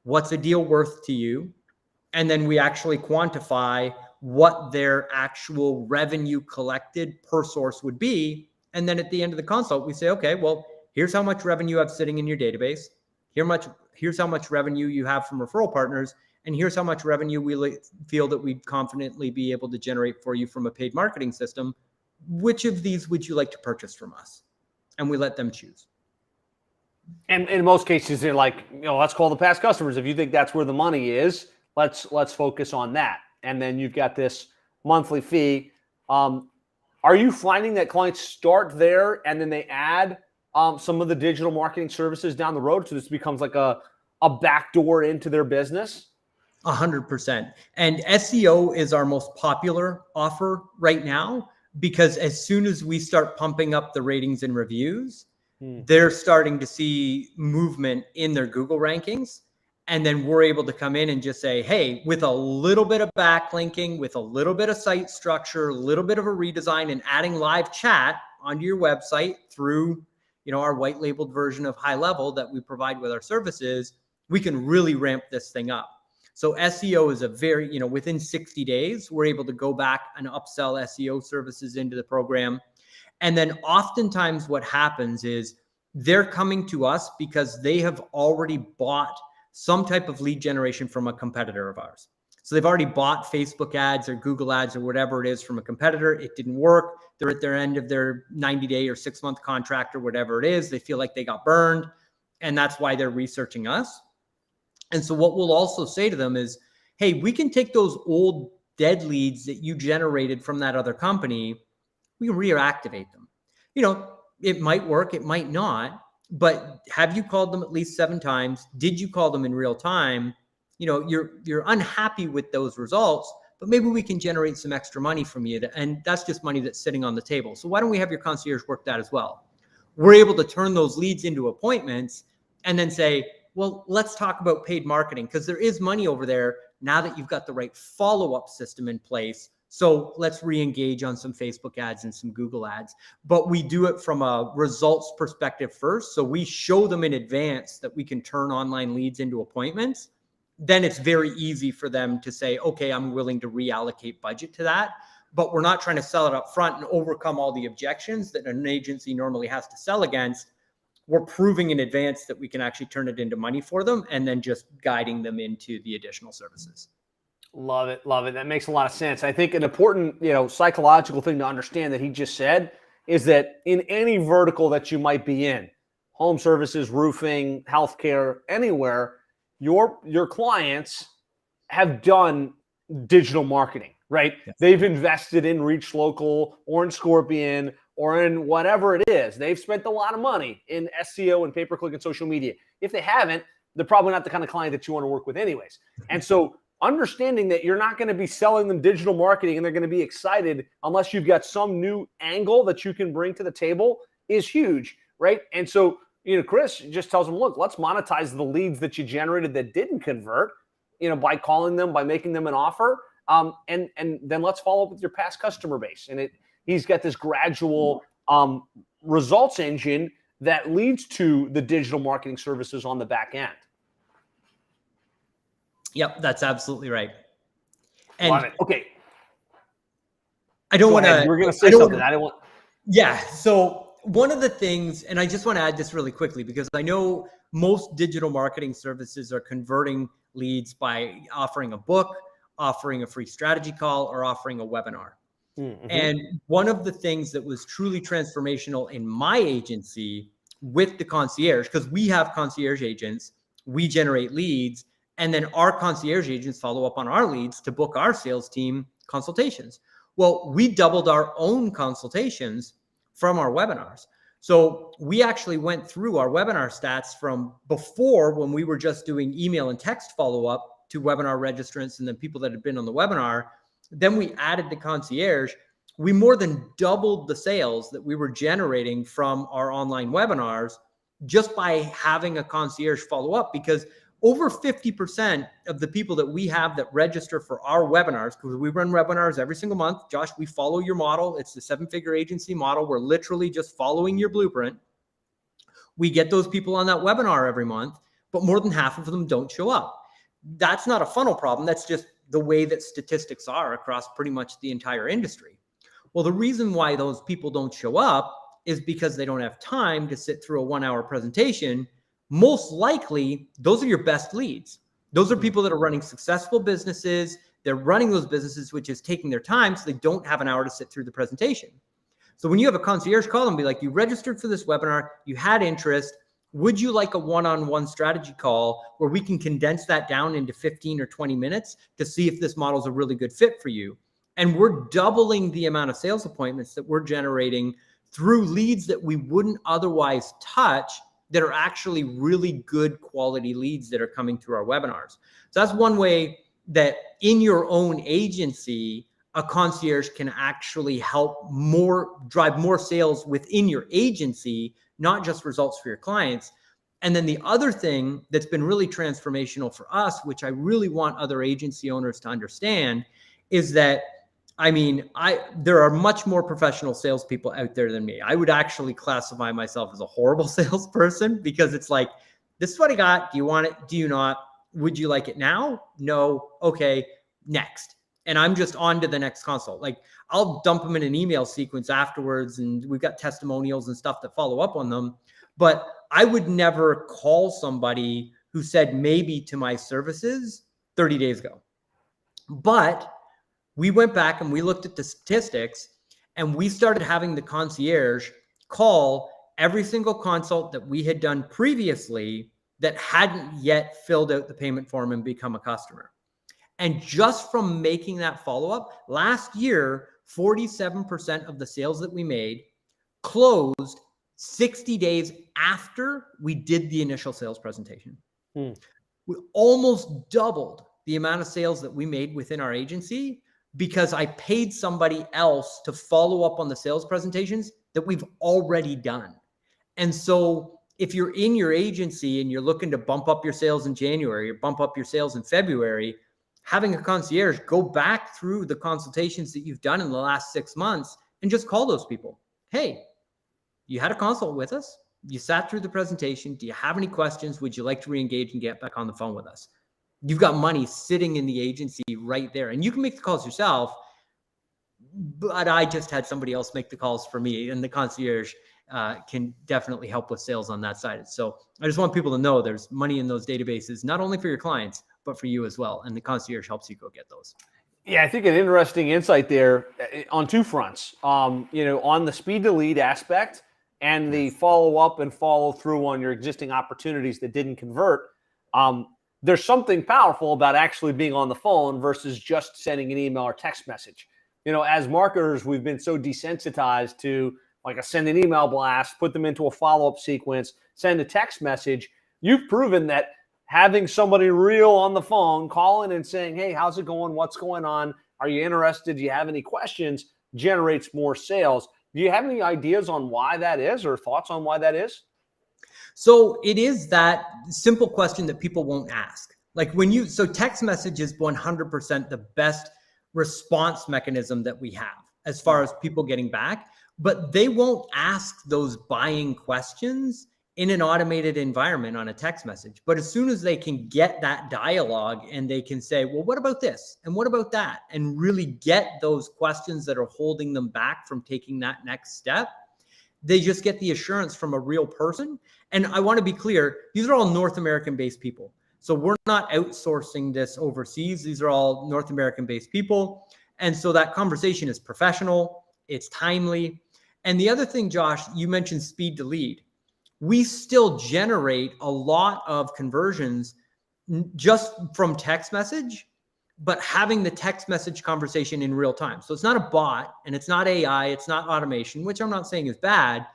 What's a deal worth to you? And then we actually quantify what their actual revenue collected per source would be. And then at the end of the consult, we say, okay, well, here's how much revenue you have sitting in your database. Here's how much revenue you have from referral partners. And here's how much revenue we feel that we'd confidently be able to generate for you from a paid marketing system. Which of these would you like to purchase from us? And we let them choose.
And in most cases, they're like, let's call the past customers. If you think that's where the money is, let's focus on that. And then you've got this monthly fee. Are you finding that clients start there and then they add some of the digital marketing services down the road, so this becomes like a backdoor into their business?
100%. And SEO is our most popular offer right now, because as soon as we start pumping up the ratings and reviews, they're starting to see movement in their Google rankings. And then we're able to come in and just say, hey, with a little bit of backlinking, with a little bit of site structure, a little bit of a redesign, and adding live chat onto your website through, our white labeled version of High Level that we provide with our services, we can really ramp this thing up. So SEO is a very, within 60 days, we're able to go back and upsell SEO services into the program. And then oftentimes what happens is they're coming to us because they have already bought some type of lead generation from a competitor of ours. So they've already bought Facebook ads or Google ads or whatever it is from a competitor. It didn't work. They're at their end of their 90-day or 6-month contract or whatever it is. They feel like they got burned. And that's why they're researching us. And so what we'll also say to them is, hey, we can take those old dead leads that you generated from that other company, we can reactivate them. It might work, it might not, but have you called them at least 7 times? Did you call them in real time? You're unhappy with those results, but maybe we can generate some extra money from you. And that's just money that's sitting on the table. So why don't we have your concierge work that as well? We're able to turn those leads into appointments and then say, well, let's talk about paid marketing, because there is money over there now that you've got the right follow-up system in place. So let's re-engage on some Facebook ads and some Google ads, but we do it from a results perspective first. So we show them in advance that we can turn online leads into appointments. Then it's very easy for them to say, okay, I'm willing to reallocate budget to that. But we're not trying to sell it up front and overcome all the objections that an agency normally has to sell against. We're proving in advance that we can actually turn it into money for them, and then just guiding them into the additional services.
Love it. Love it. That makes a lot of sense. I think an important, psychological thing to understand that he just said is that in any vertical that you might be in, home services, roofing, healthcare, anywhere, your clients have done digital marketing, right?
Yes.
They've invested in Reach Local or in Scorpion or in whatever it is. They've spent a lot of money in SEO and pay-per-click and social media. If they haven't, they're probably not the kind of client that you want to work with anyways. And so understanding that you're not going to be selling them digital marketing and they're going to be excited unless you've got some new angle that you can bring to the table is huge, right? And so, Chris just tells them, look, let's monetize the leads that you generated that didn't convert, by calling them, by making them an offer. And then let's follow up with your past customer base. And he's got this gradual results engine that leads to the digital marketing services on the back end.
Yep, that's absolutely right. And
love it. Okay.
I don't want to.
You were going to say something. I don't want.
Yeah. So one of the things, and I just want to add this really quickly, because I know most digital marketing services are converting leads by offering a book, offering a free strategy call, or offering a webinar. Mm-hmm. And one of the things that was truly transformational in my agency with the concierge, because we have concierge agents, we generate leads, and then our concierge agents follow up on our leads to book our sales team consultations. Well, we doubled our own consultations from our webinars. So we actually went through our webinar stats from before, when we were just doing email and text follow-up, to webinar registrants and then people that had been on the webinar. Then we added the concierge. We more than doubled the sales that we were generating from our online webinars just by having a concierge follow up, because over 50% of the people that we have that register for our webinars, because we run webinars every single month. Josh, we follow your model. It's the 7-figure agency model. We're literally just following your blueprint. We get those people on that webinar every month, but more than half of them don't show up. That's not a funnel problem. That's just the way that statistics are across pretty much the entire industry. Well, the reason why those people don't show up is because they don't have time to sit through a 1-hour presentation. Most likely, those are your best leads. Those are people that are running successful businesses. They're running those businesses, which is taking their time, so they don't have an hour to sit through the presentation. So when you have a concierge call and be like, you registered for this webinar, you had interest, would you like a one-on-one strategy call where we can condense that down into 15 or 20 minutes to see if this model is a really good fit for you? And we're doubling the amount of sales appointments that we're generating through leads that we wouldn't otherwise touch, that are actually really good quality leads that are coming through our webinars. So that's one way that in your own agency, a concierge can actually help drive more sales within your agency, not just results for your clients. And then the other thing that's been really transformational for us, which I really want other agency owners to understand, is that there are much more professional salespeople out there than me. I would actually classify myself as a horrible salesperson, because it's like, this is what I got. Do you want it? Do you not? Would you like it now? No. Okay. Next. And I'm just on to the next consult. Like, I'll dump them in an email sequence afterwards, and we've got testimonials and stuff that follow up on them. But I would never call somebody who said maybe to my services 30 days ago. But we went back and we looked at the statistics, and we started having the concierge call every single consult that we had done previously that hadn't yet filled out the payment form and become a customer. And just from making that follow-up, last year, 47% of the sales that we made closed 60 days after we did the initial sales presentation. We almost doubled the amount of sales that we made within our agency, because I paid somebody else to follow up on the sales presentations that we've already done. And so if you're in your agency and you're looking to bump up your sales in January or bump up your sales in February, having a concierge go back through the consultations that you've done in the last 6 months and just call those people. Hey, you had a consult with us. You sat through the presentation. Do you have any questions? Would you like to re-engage and get back on the phone with us? You've got money sitting in the agency right there, and you can make the calls yourself, but I just had somebody else make the calls for me, and the concierge can definitely help with sales on that side. So I just want people to know there's money in those databases, not only for your clients, but for you as well. And the concierge helps you go get those.
Yeah, I think an interesting insight there on two fronts. On the speed to lead aspect and the follow up and follow through on your existing opportunities that didn't convert. There's something powerful about actually being on the phone versus just sending an email or text message. As marketers, we've been so desensitized to like send an email blast, put them into a follow-up sequence, send a text message. You've proven that having somebody real on the phone, calling and saying, hey, how's it going? What's going on? Are you interested? Do you have any questions? Generates more sales. Do you have any ideas on why that is or thoughts on why that is?
So it is that simple question that people won't ask. Like so text message is 100% the best response mechanism that we have as far as people getting back, but they won't ask those buying questions in an automated environment on a text message. But as soon as they can get that dialogue and they can say, well, what about this? And what about that? And really get those questions that are holding them back from taking that next step, they just get the assurance from a real person. And I want to be clear, these are all North American based people. So we're not outsourcing this overseas. These are all North American based people. And so that conversation is professional, it's timely. And the other thing, Josh, you mentioned speed to lead. We still generate a lot of conversions just from text message, but having the text message conversation in real time. So it's not a bot and it's not AI, it's not automation, which I'm not saying is bad.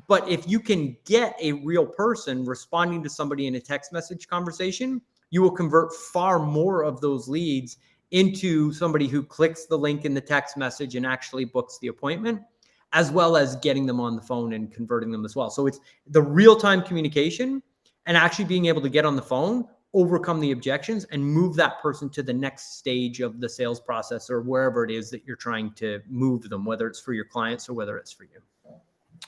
But if you can get a real person responding to somebody in a text message conversation, you will convert far more of those leads into somebody who clicks the link in the text message and actually books the appointment, as well as getting them on the phone and converting them as well. So it's the real-time communication and actually being able to get on the phone, overcome the objections, and move that person to the next stage of the sales process or wherever it is that you're trying to move them, whether it's for your clients or whether it's for you.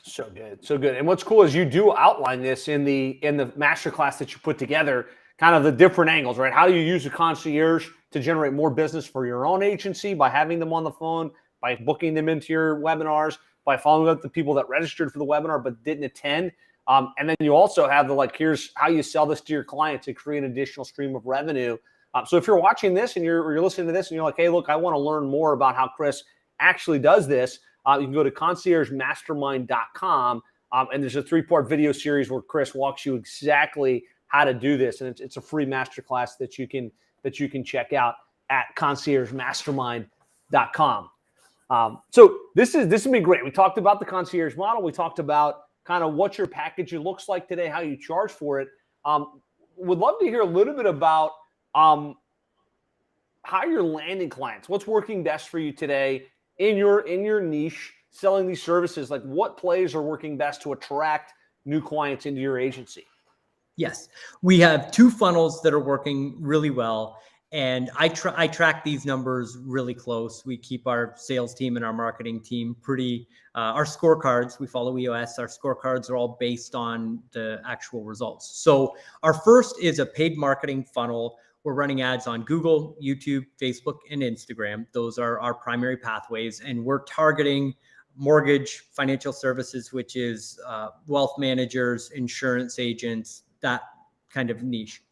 So good. So good. And what's cool is you do outline this in the masterclass that you put together, kind of the different angles, right? How do you use a concierge to generate more business for your own agency by having them on the phone, by booking them into your webinars, by following up the people that registered for the webinar but didn't attend. And then you also have here's how you sell this to your clients to create an additional stream of revenue. So if you're watching this and you're listening to this and you're like, hey, look, I want to learn more about how Chris actually does this, you can go to conciergemastermind.com. And there's a 3-part video series where Chris walks you exactly how to do this. And it's a free masterclass that you can check out at conciergemastermind.com. So this has been great. We talked about the concierge model. We talked about kind of what your package looks like today, how you charge for it. Would love to hear a little bit about how you're landing clients. What's working best for you today in your niche, selling these services? Like what plays are working best to attract new clients into your agency?
Yes, we have 2 funnels that are working really well. And I track these numbers really close. We keep our sales team and our marketing team our scorecards, we follow EOS. Our scorecards are all based on the actual results. So our first is a paid marketing funnel. We're running ads on Google, YouTube, Facebook, and Instagram. Those are our primary pathways. And we're targeting mortgage, financial services, which is wealth managers, insurance agents, that kind of niche.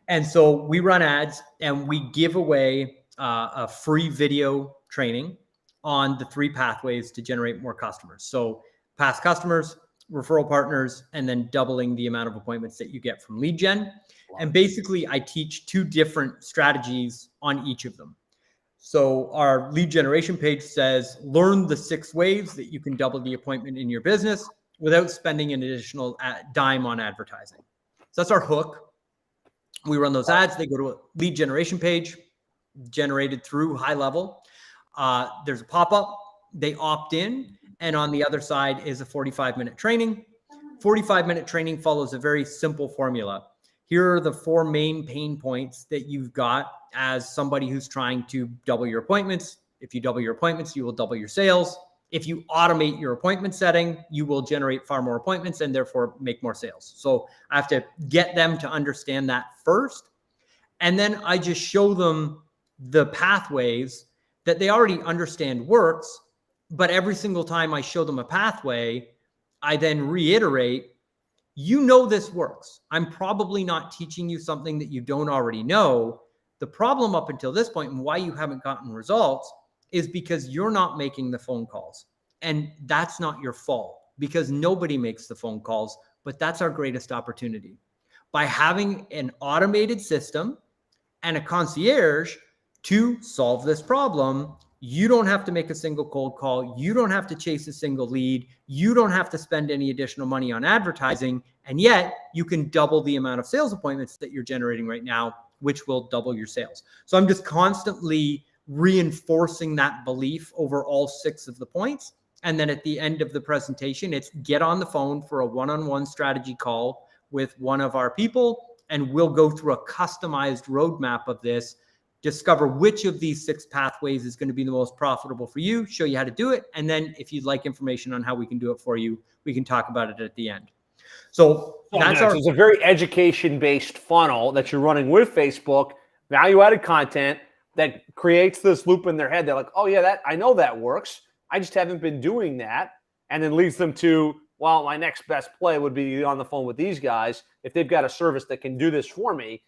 And so we run ads and we give away a free video training on the 3 pathways to generate more customers. So past customers, referral partners, and then doubling the amount of appointments that you get from lead gen. And basically I teach 2 different strategies on each of them. So our lead generation page says, learn the 6 ways that you can double the appointment in your business without spending an additional dime on advertising. So that's our hook. We run those ads. They go to a lead generation page generated through High Level. There's a pop-up. They opt in. And on the other side is a 45-minute training. 45-minute training follows a very simple formula. Here are the 4 main pain points that you've got as somebody who's trying to double your appointments. If you double your appointments, you will double your sales. If you automate your appointment setting, you will generate far more appointments and therefore make more sales. So I have to get them to understand that first. And then I just show them the pathways that they already understand works. But every single time I show them a pathway, I then reiterate, you know this works. I'm probably not teaching you something that you don't already know. The problem up until this point and why you haven't gotten results is because you're not making the phone calls. And that's not your fault because nobody makes the phone calls, but that's our greatest opportunity. By having an automated system and a concierge to solve this problem, you don't have to make a single cold call. You don't have to chase a single lead. You don't have to spend any additional money on advertising. And yet you can double the amount of sales appointments that you're generating right now, which will double your sales. So I'm just constantly reinforcing that belief over all 6 of the points. And then at the end of the presentation, it's get on the phone for a one-on-one strategy call with one of our people, and we'll go through a customized roadmap of this, discover which of these 6 pathways is going to be the most profitable for you, show you how to do it. And then if you'd like information on how we can do it for you, we can talk about it at the end. So
it's a very education-based funnel that you're running with Facebook, value-added content that creates this loop in their head. They're like, oh yeah, I know that works. I just haven't been doing that. And then leads them to, well, my next best play would be on the phone with these guys. If they've got a service that can do this for me,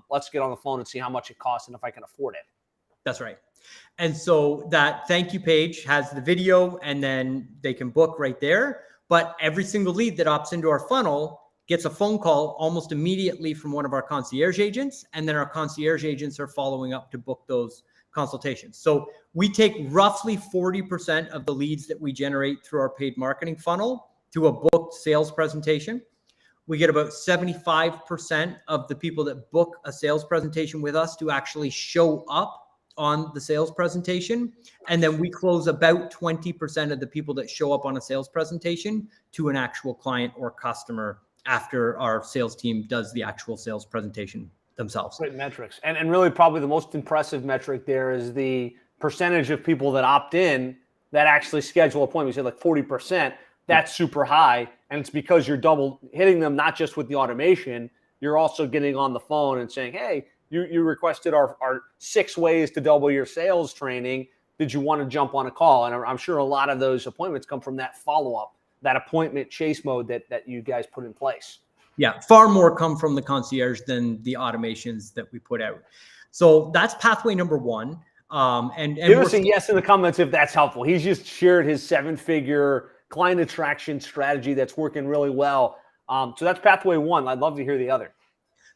let's get on the phone and see how much it costs and if I can afford it.
That's right. And so that thank you page has the video and then they can book right there. But every single lead that opts into our funnel gets a phone call almost immediately from one of our concierge agents. And then our concierge agents are following up to book those consultations. So we take roughly 40% of the leads that we generate through our paid marketing funnel to a booked sales presentation. We get about 75% of the people that book a sales presentation with us to actually show up on the sales presentation. And then we close about 20% of the people that show up on a sales presentation to an actual client or customer after our sales team does the actual sales presentation themselves.
Great metrics. And really probably the most impressive metric there is the percentage of people that opt in that actually schedule appointments. You said like 40%. That's super high. And it's because you're double hitting them, not just with the automation, you're also getting on the phone and saying, hey, you requested our 6 ways to double your sales training. Did you want to jump on a call? And I'm sure a lot of those appointments come from that follow-up, that appointment chase mode that you guys put in place.
Yeah, far more come from the concierge than the automations that we put out. So that's pathway number 1. And
give us a yes in the comments if that's helpful. He's just shared his 7-figure client attraction strategy that's working really well. So that's pathway 1. I'd love to hear the other.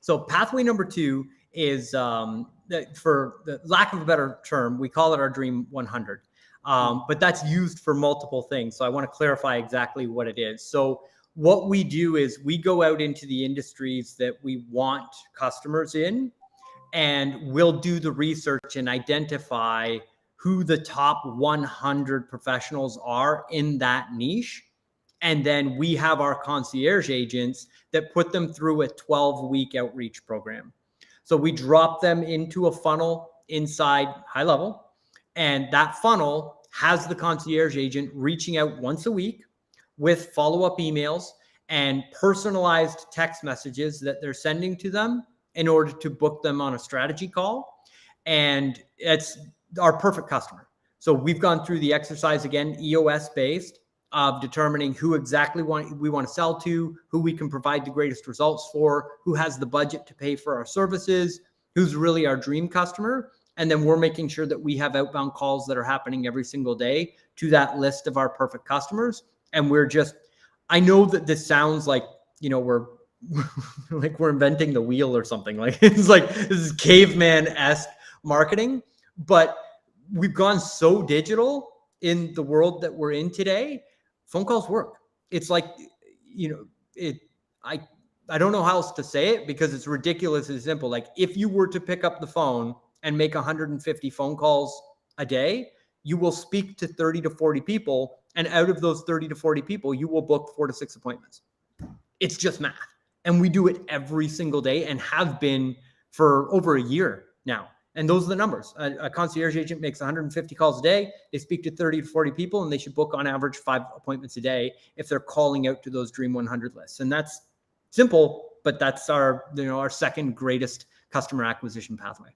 So pathway number 2 is, for the lack of a better term, we call it our Dream 100. But that's used for multiple things. So I want to clarify exactly what it is. So what we do is we go out into the industries that we want customers in, and we'll do the research and identify who the top 100 professionals are in that niche. And then we have our concierge agents that put them through a 12-week outreach program. So we drop them into a funnel inside High Level, and that funnel has the concierge agent reaching out once a week with follow-up emails and personalized text messages that they're sending to them in order to book them on a strategy call. And it's our perfect customer. So we've gone through the exercise again, EOS based, of determining who exactly we want to sell to, who we can provide the greatest results for, who has the budget to pay for our services, who's really our dream customer. And then we're making sure that we have outbound calls that are happening every single day to that list of our perfect customers. And we're just, I know that this sounds like, we're like we're inventing the wheel or something. Like it's like this is caveman-esque marketing, but we've gone so digital in the world that we're in today. Phone calls work. It's like, I don't know how else to say it because it's ridiculously simple. Like if you were to pick up the phone and make 150 phone calls a day, you will speak to 30 to 40 people. And out of those 30 to 40 people, you will book 4 to 6 appointments. It's just math. And we do it every single day and have been for over a year now. And those are the numbers. A concierge agent makes 150 calls a day. They speak to 30 to 40 people, and they should book on average 5 appointments a day if they're calling out to those Dream 100 lists. And that's simple, but that's our second greatest customer acquisition pathway.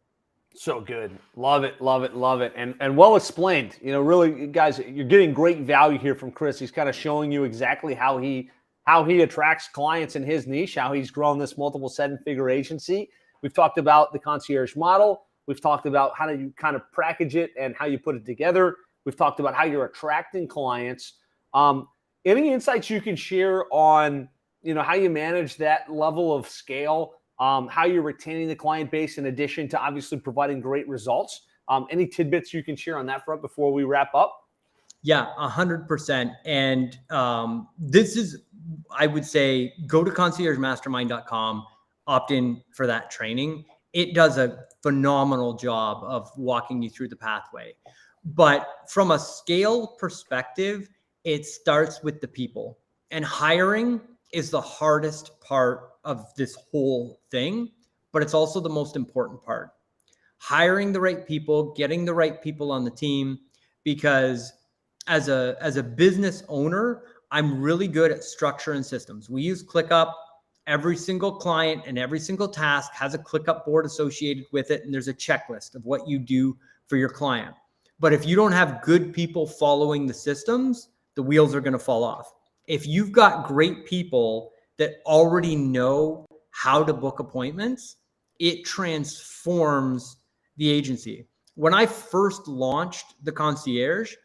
So good. Love it, love it, love it. And well explained. Really, guys, you're getting great value here from Chris. He's kind of showing you exactly how he attracts clients in his niche, how he's grown this multiple 7-figure agency. We've talked about the concierge model. We've talked about how you kind of package it and how you put it together. We've talked about how you're attracting clients. Any insights you can share on, how you manage that level of scale, how you're retaining the client base in addition to obviously providing great results? Any tidbits you can share on that front before we wrap up?
Yeah, 100%. And this is, I would say, go to conciergemastermind.com, opt in for that training. It does a phenomenal job of walking you through the pathway. But from a scale perspective, it starts with the people. And hiring is the hardest part of this whole thing, but it's also the most important part. Hiring the right people, getting the right people on the team, because as a business owner, I'm really good at structure and systems. We use ClickUp. Every single client and every single task has a ClickUp board associated with it, and there's a checklist of what you do for your client. But if you don't have good people following the systems, the wheels are going to fall off. If you've got great people that already know how to book appointments, it transforms the agency. When I first launched the concierge,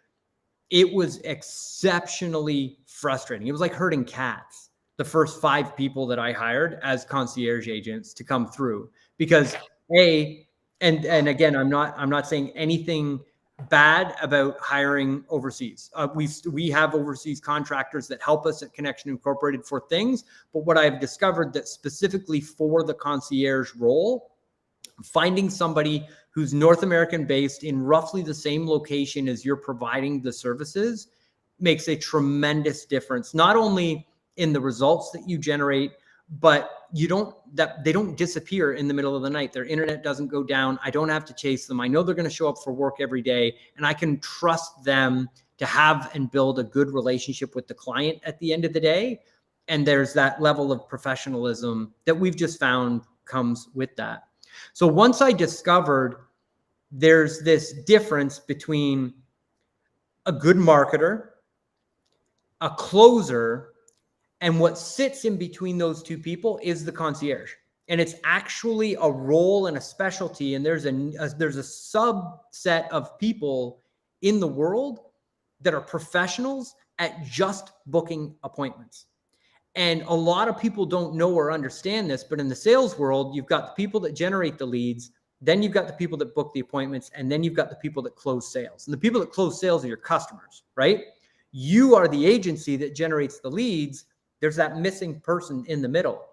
it was exceptionally frustrating. It was like herding cats. The first 5 people that I hired as concierge agents to come through, because and again, I'm not saying anything bad about hiring overseas. We have overseas contractors that help us at Connection Incorporated for things, but what I've discovered that specifically for the concierge role, finding somebody who's North American based in roughly the same location as you're providing the services makes a tremendous difference. Not only in the results that you generate, but they don't disappear in the middle of the night. Their internet doesn't go down. I don't have to chase them. I know they're going to show up for work every day, and I can trust them to have and build a good relationship with the client at the end of the day. And there's that level of professionalism that we've just found comes with that. So once I discovered there's this difference between a good marketer, a closer, and what sits in between those two people is the concierge. And it's actually a role and a specialty. And there's a subset of people in the world that are professionals at just booking appointments. And a lot of people don't know or understand this, but in the sales world, you've got the people that generate the leads, then you've got the people that book the appointments, and then you've got the people that close sales. And the people that close sales are your customers, right? You are the agency that generates the leads. There's that missing person in the middle.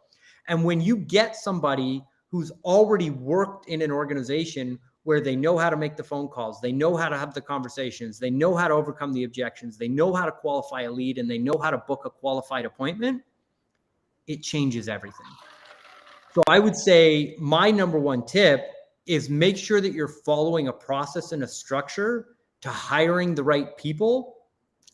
And when you get somebody who's already worked in an organization where they know how to make the phone calls, they know how to have the conversations, they know how to overcome the objections, they know how to qualify a lead, and they know how to book a qualified appointment, it changes everything. So I would say my number one tip is make sure that you're following a process and a structure to hiring the right people,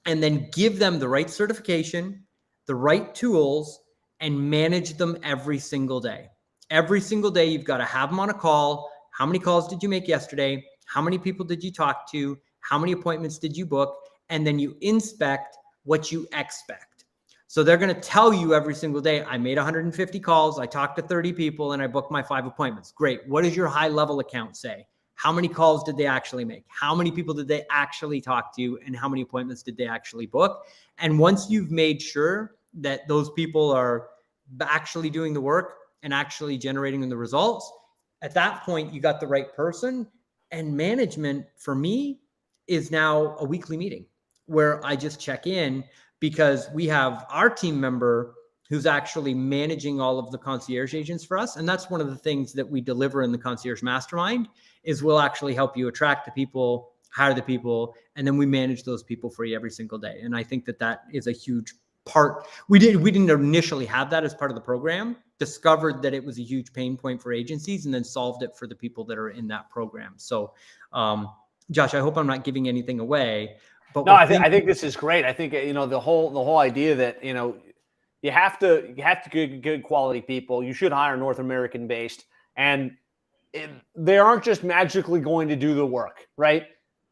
and then give them the right certification, the right tools, and manage them every single day. Every single day, you've got to have them on a call. How many calls did you make yesterday? How many people did you talk to? How many appointments did you book? And then you inspect what you expect. So they're going to tell you every single day, I made 150 calls, I talked to 30 people, and I booked my 5 appointments. Great. What does your high level account say? How many calls did they actually make? How many people did they actually talk to? And how many appointments did they actually book? And once you've made sure that those people are actually doing the work and actually generating the results, at that point, you got the right person. And management, for me, is now a weekly meeting where I just check in, because we have our team member who's actually managing all of the concierge agents for us. And that's one of the things that we deliver in the Concierge Mastermind, is we'll actually help you attract the people, hire the people, and then we manage those people for you every single day. And I think that that is a huge we didn't initially have that as part of the program, discovered that it was a huge pain point for agencies, and then solved it for the people that are in that program. So, Josh, I hope I'm not giving anything away, but
no, I think this is great. I think, the whole idea that, you have to get good quality people. You should hire North American based, and they aren't just magically going to do the work, right?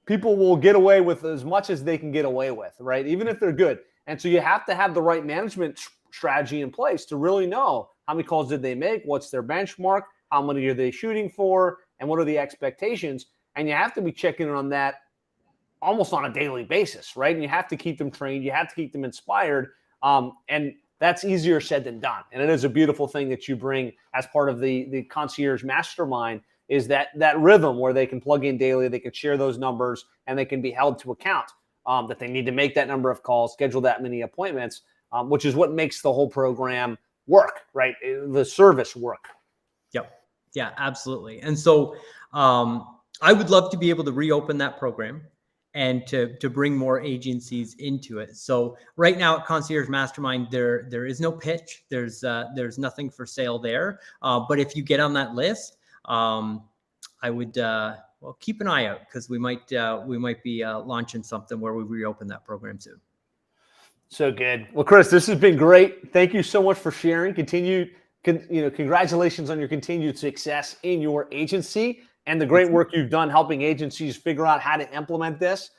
People will get away with as much as they can get away with, right? Even if they're good. And so you have to have the right management strategy in place to really know how many calls did they make, what's their benchmark, how many are they shooting for, and what are the expectations. And you have to be checking in on that almost on a daily basis, right? And you have to keep them trained. You have to keep them inspired. And that's easier said than done. And it is a beautiful thing that you bring as part of the concierge mastermind, is that rhythm where they can plug in daily, they can share those numbers, and they can be held to account that they need to make that number of calls, schedule that many appointments, which is what makes the whole program work, right? The service work.
Yep. Yeah, absolutely. And so I would love to be able to reopen that program and to bring more agencies into it. So right now at Concierge Mastermind, there is no pitch. There's nothing for sale there. But if you get on that list, I would keep an eye out, because we might be launching something where we reopen that program soon.
So good. Well, Chris, this has been great. Thank you so much for sharing. Congratulations on your continued success in your agency and the great work you've done helping agencies figure out how to implement this.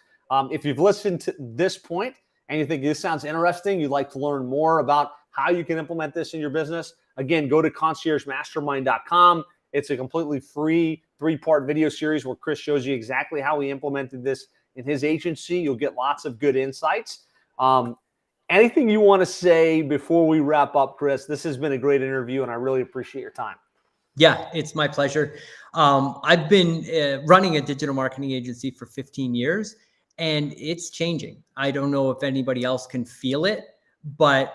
If you've listened to this point and you think this sounds interesting, you'd like to learn more about how you can implement this in your business, again, go to conciergemastermind.com. It's a completely free 3-part video series where Chris shows you exactly how he implemented this in his agency. You'll get lots of good insights. Anything you want to say before we wrap up, Chris? This has been a great interview, and I really appreciate your time.
Yeah, it's my pleasure. I've been running a digital marketing agency for 15 years, and it's changing. I don't know if anybody else can feel it, but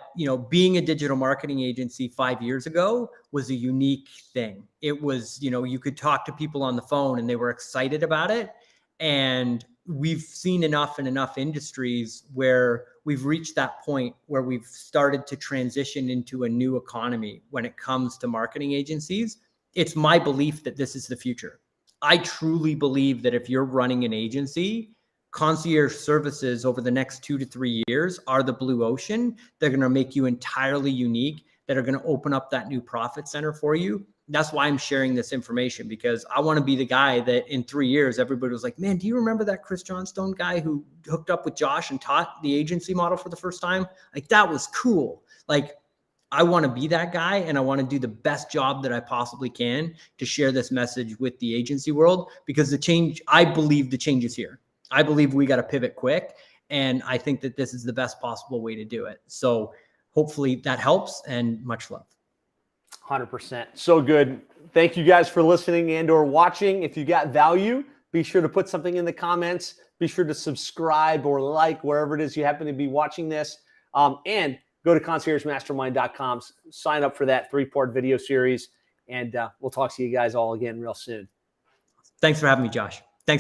being a digital marketing agency 5 years ago was a unique thing. It was, you could talk to people on the phone and they were excited about it. And we've seen enough in enough industries where we've reached that point where we've started to transition into a new economy when it comes to marketing agencies. It's my belief that this is the future. I truly believe that if you're running an agency, concierge services over the next 2 to 3 years are the blue ocean. They're going to make you entirely unique, that are going to open up that new profit center for you. That's why I'm sharing this information, because I want to be the guy that in 3 years, everybody was like, man, do you remember that Chris Johnstone guy who hooked up with Josh and taught the agency model for the first time? Like, that was cool. Like, I want to be that guy, and I want to do the best job that I possibly can to share this message with the agency world, because I believe the change is here. I believe we got to pivot quick, and I think that this is the best possible way to do it. So hopefully that helps, and much love.
100%. So good. Thank you guys for listening and or watching. If you got value, be sure to put something in the comments. Be sure to subscribe or like wherever it is you happen to be watching this. And go to conciergemastermind.com, sign up for that 3-part video series, and we'll talk to you guys all again real soon.
Thanks for having me, Josh.